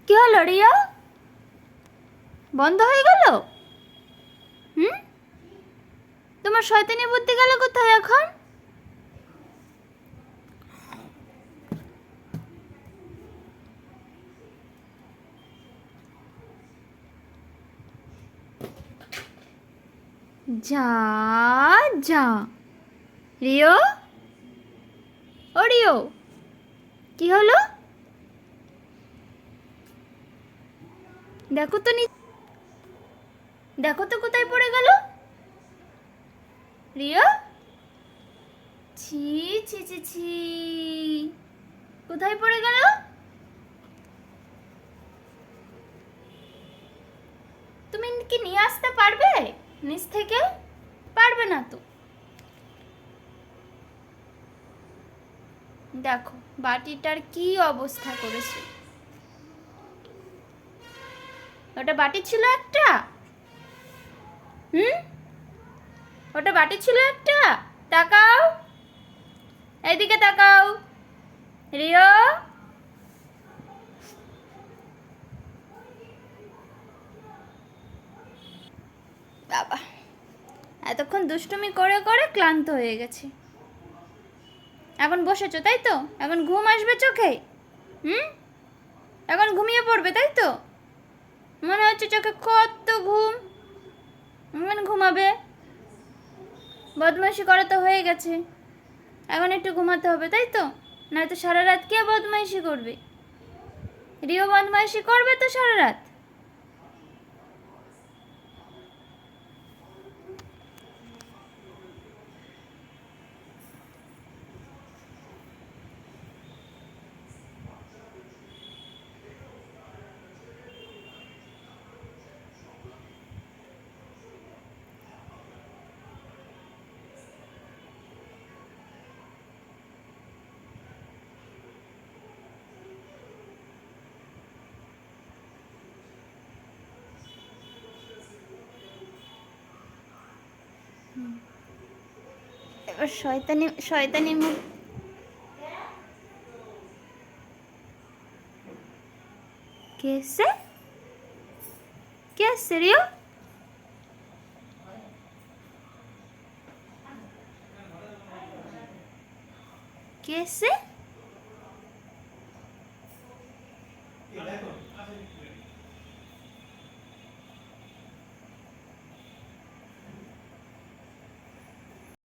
কি হলো রিয়া? বন্ধ হয়ে গেল? তোমার শয়তানি বুদ্ধি গেল কোথায় এখন? যা যা রিও, ও রিও, কি হলো? দেখো তো দেখো তো কোথায় পড়ে গেল রিয়া। ছি ছি ছি ছি, কোথায় পড়ে গেল? তুমি কি নিয়ে আসতে পারবে নিচ থেকে? পারবে না তো। দেখো বাটিটার কি অবস্থা করেছে। ওটা বাটি ছিল একটা? ওটা বাটি ছিল একটা? তাকাও, এইদিকে তাকাও রিও। বাবা, এতক্ষণ দুষ্টুমি করে করে ক্লান্ত হয়ে গেছে। এখন বসেছো তাই তো? এখন ঘুম আসবে চোখে? এখন ঘুমিয়ে পড়বে তাই তো? মনে হচ্ছে চোখে কত ঘুম। এখন ঘুমাবে? বদমাইশি করা তো হয়ে গেছে, এখন একটু ঘুমাতে হবে তাই তো? নয়তো সারা রাত কে বদমাইশি করবে? রিও বদমাইশি করবে তো সারা রাত। এবার শয়তানি শয়তানি মুখ। কে এসছে? কে এসছে রিও? কে এসছে?